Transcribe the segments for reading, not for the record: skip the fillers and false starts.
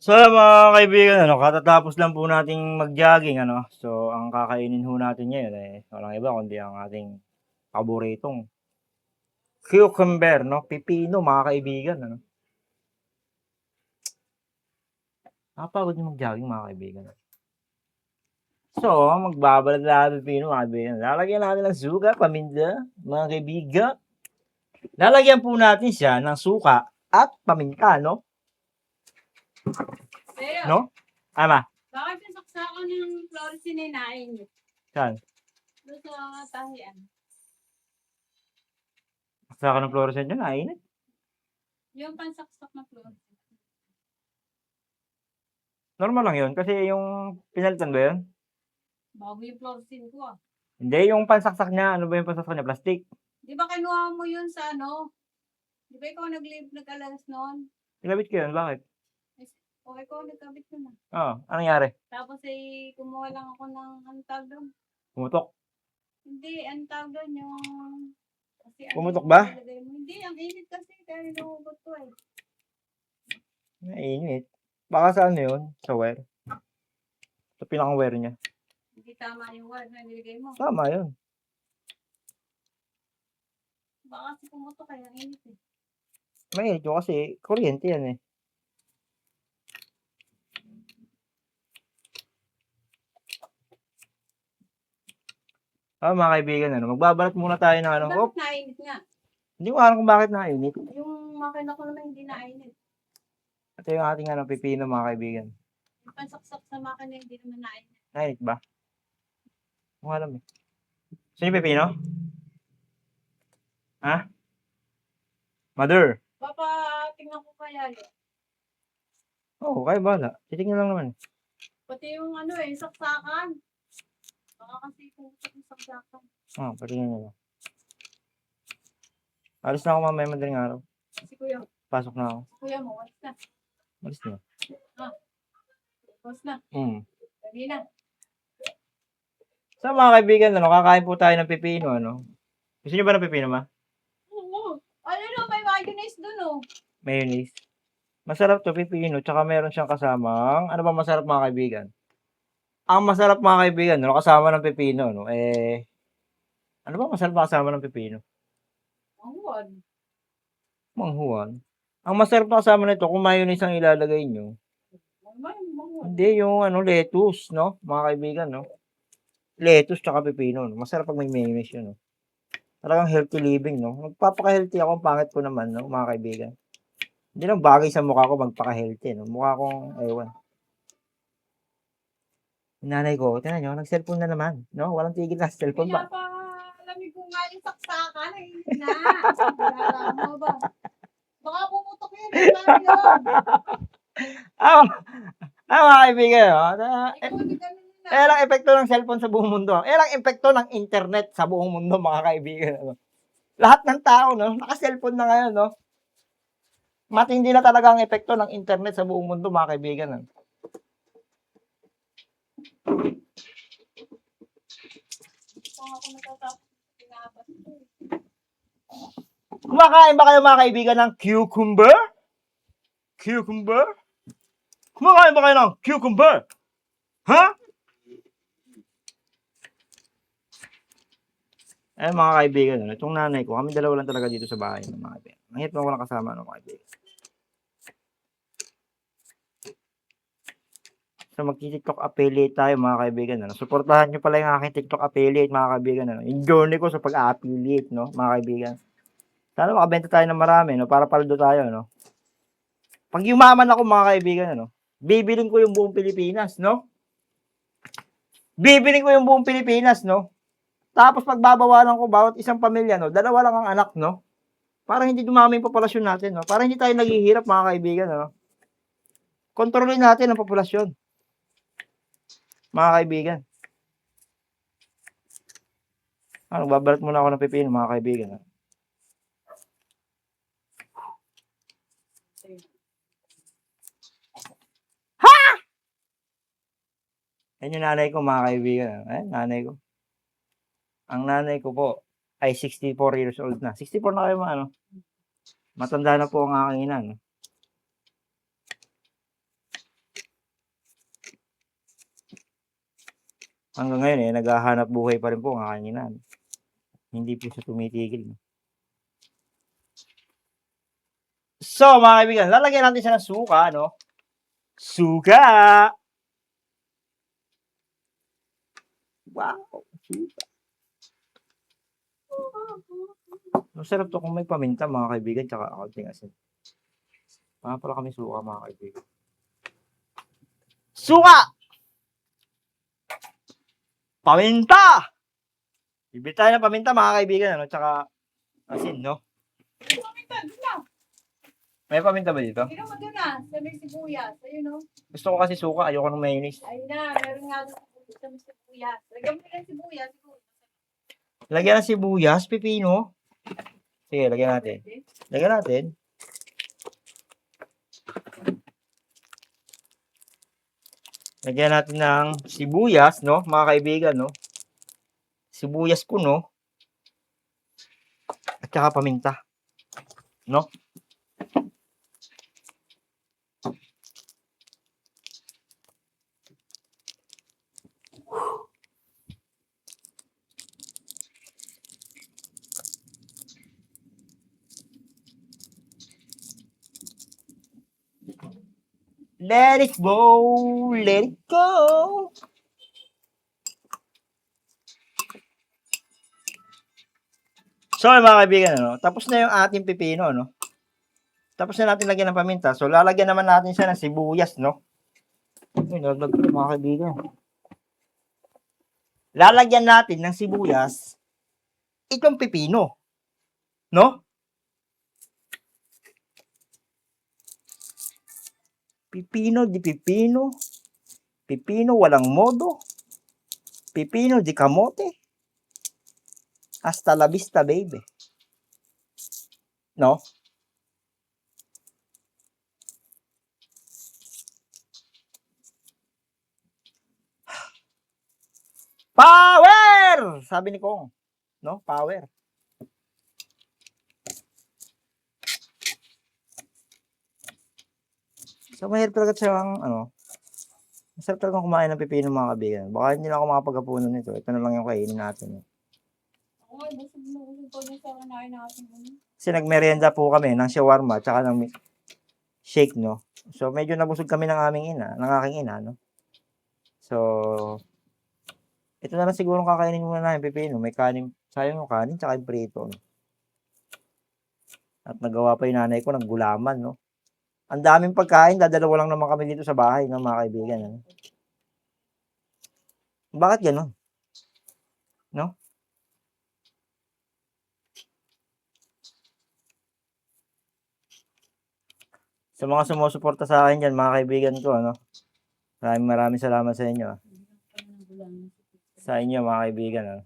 So, mga kaibigan, katatapos lang po nating mag-jogging, So, ang kakainin ho natin ngayon, walang iba kundi ang ating paboritong cucumber, pipino, mga kaibigan, Nakakapagod yung mag-jogging, mga kaibigan. So, magbabalad tayo ng pipino, mga kaibigan. Lalagyan natin ng suka, paminta, mga kaibigan. Lalagyan po natin siya ng suka at paminta, no? Pero, No? Ama, bakit nasaksakan ng flores sininain niyo? saan? Doon sa tahian. Saka ng fluorescent yun, ainit. Yung pansaksak na flores. Normal lang yun, kasi yung pinalitan ba yun? Bago yung fluorescent ko ah. Hindi, yung pansaksak niya, ano ba yung pansaksak niya? Plastic. Di ba kinuha mo yun sa ano? Di ba ikaw nag-alalas noon? Kinabit ko yun, bakit? O ikaw nagkabit ko na. Oo, anong nangyari? Tapos kumuha lang ako ng anong tawag doon? Pumutok. Hindi, anong tawag doon yung... Kasi, Pumutok ba? Mo. Hindi, ang init kasi kaya niluhugot ko eh. Mainit. Baka sa ano yun? Sa wire. Sa pinakang wire niya. Hindi tama yung wire na nilagay mo. Tama yun. Baka kasi pumutok kaya ang init eh. Mainit yun kasi kuryente yan eh. Mga kaibigan, magbabalat muna tayo ng ano. Bakit nainit nga? Hindi ko alam kung bakit nainit. Yung makina ko naman hindi nainit. Ito yung ating pipino, mga kaibigan. Yung pansaksak sa makina hindi naman nainit. Nainit ba? Hindi ko alam eh. Saan yung pipino? Ha? Mother? Papa, tingnan ko kaya yun. Oo, kaya bahala. Titignan lang naman. Pati yung saksakan. Baka kasi pumusok yung saksakan. Patingin nyo lang. Alis na ako mamaya madaling araw. Si kuya. Pasok na ako. Si kuya mo, alis na. Alis na. Alis na. Dali na. So mga kaibigan, kakain po tayo ng pipino, Gusto niyo ba ng pipino, ma? Oo. May mayonnaise dun oh. Mayonnaise. Masarap to, pipino, tsaka meron siyang kasamang, ano ba masarap mga kaibigan? Ang masarap mga kaibigan, kasama ng pipino, ano ba masarap na kasama ng pipino? Manghuan. Manghuan. Ang masarap na kasama nito, kung mayonnaise ang ilalagay nyo, hindi, yung lettuce, mga kaibigan, lettuce tsaka pipino, Masarap pag may mayonnaise yun, Talagang healthy living, Magpapaka-healthy ako, ang pangit ko naman, mga kaibigan. Hindi lang bagay sa mukha ko magpaka-healthy, Mukha kong, ewan. Yung nanay ko, tingnan nyo, nag-cellphone na naman, Walang tigil na cellphone ba? Pinapalamig ko nga yung saksakan, na. Wala mo ba? Baka pumutok yun, mga kaibigan, Ikaw, lang epekto ng cellphone sa buong mundo. Lang epekto ng internet sa buong mundo, mga kaibigan. Lahat ng tao, naka-cellphone na ngayon, Matindi na talaga ang epekto ng internet sa buong mundo, mga kaibigan. Kumakain ba kayo, mga kaibigan, ng cucumber? Cucumber? Kumakain ba kayo ng cucumber? Ha? Mga kaibigan, itong nanay ko, kami dalawa lang talaga dito sa bahay, mga kaibigan. Ang hirap na walang kasama, mga kaibigan. So, mag-TikTok affiliate tayo, mga kaibigan. Suportahan nyo pala yung aking TikTok affiliate, mga kaibigan. Yung journey ko sa pag-affiliate, mga kaibigan. Sana makabenta tayo ng marami, para paldo tayo, Pag yumaman ako, mga kaibigan, bibiling ko yung buong Pilipinas, Bibiling ko yung buong Pilipinas, Tapos pagbabawalan ko bawat isang pamilya, dalawa lang ang anak, Para hindi dumami yung populasyon natin, Para hindi tayo naghihirap, mga kaibigan, Kontrolin natin ang populasyon. Mga kaibigan. Babalat muna ako ng pipino, mga kaibigan. Ha! Yan yung nanay ko, mga kaibigan. Nanay ko. Ang nanay ko po ay 64 years old na. 64 na kayo, Matanda na po ang aking ina, Hanggang ngayon, eh, naghahanap buhay pa rin po ang aking ina. Hindi po siya tumitigil. So, mga kaibigan, lalagyan natin siya ng suka, no? Suka! Wow! Suka. Masarap to kung may paminta, mga kaibigan, tsaka kaunting asin. Pala kami suka, mga kaibigan. Suka! Paminta! Bibili tayo ng paminta, mga kaibigan, ano? Tsaka asin, no? Paminta, doon na. May paminta ba dito? Ino mo doon na. Sa may sibuyas. Ayun o. Gusto ko kasi suka, ayoko ng mayonnaise. Ayun na. Meron nga doon sa may sibuyas. Lagyan mo lang sibuyas. Lagyan ng sibuyas, pipino. Sige, lagyan natin. Lagyan natin. Lagyan natin ng sibuyas, no? Mga kaibigan, no? Sibuyas puno. At saka paminta. No? Let it go, let it go. So, mga kaibigan, ano? Tapos na yung ating pipino, no? Tapos na natin lagyan ng paminta. So, lalagyan naman natin siya ng sibuyas, no? Uy, nalaglag ko, mga kaibigan. Lalagyan natin ng sibuyas itong pipino. No? Pipino di pipino. Pipino walang modo. Pipino di kamote. Hasta la vista, baby. No? Power! Sabi ni Kong. No? Power. So, mahirap talaga siyang, masarap talaga kumain ng pipino, mga kaibigan. Baka hindi na ako makapaghapunan nito. Ito na lang yung kainin natin. Ako, busog na usog pa na sa kanain natin. Kasi nagmerienda po kami ng shawarma tsaka ng shake, no? So, medyo nabusog kami ng aking ina, no? So, ito na lang siguro kakainin muna namin, pipino. May kanin, sayang yung kanin tsaka yung prito, no? At nagawa pa yung nanay ko ng gulaman, no? Ang daming pagkain, dadalawa lang naman kami dito sa bahay, no, mga kaibigan, no? Bakit gano'n? No? Sa mga sumusuporta sa akin dyan, mga kaibigan ko, ano? Maraming salamat sa inyo. Sa inyo, mga kaibigan, ano?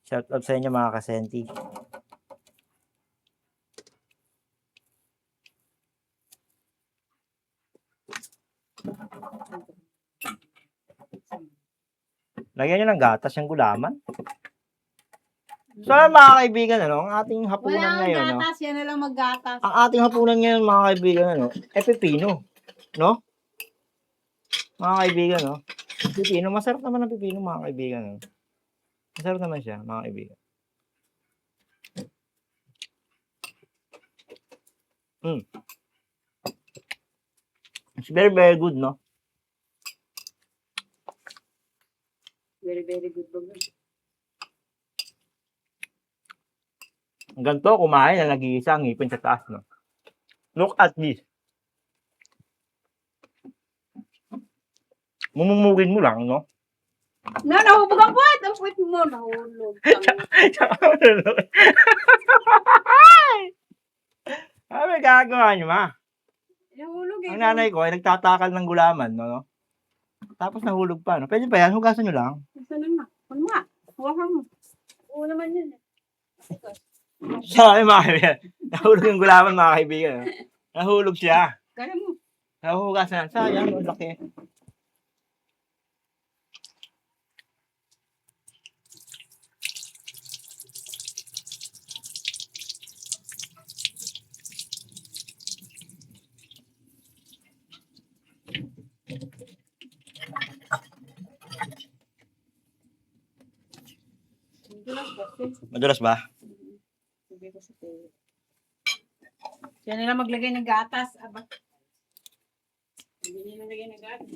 Shout out sa inyo, mga kasenti. Lagyan nyo ng gatas yung gulaman. So, mga kaibigan, ano? Ang ating hapunan Wala ngayon, kang no? gatas. Yan na lang maggatas. Ang ating hapunan ngayon, mga kaibigan, ano? Pipino. No? Mga kaibigan, no? Pipino. Masarap naman ang pipino, mga kaibigan, no? Masarap naman siya, mga kaibigan. It's very, very good, no? Very, very good. Ang ganito, kumain na nag-iisa ang ngipin sa taas, no? Look at this. Mumumugin mo lang, no? Nahubog ang puwet. Ang puwet mo. Nahulog. Ano may gagawa nyo, ma? Nahulog eh. Ang nanay ko ay nagtatakal ng gulaman, no? Tapos nahulog pa, no? Pwede pa yan, hugasan nyo lang. Gusto na. Ano nga? Hawakan mo. Oo naman yun. Sabi, mga kaibigan. Nahulog yung gulaman, mga kaibigan. No? Nahulog siya. Kaya mo. Nahuhugasan. Sayang, ang laki. Madulas ba? Sabi ko sa tayo. Siya nila maglagay ng gatas. Aba. Hindi nila maglagay ng gatas.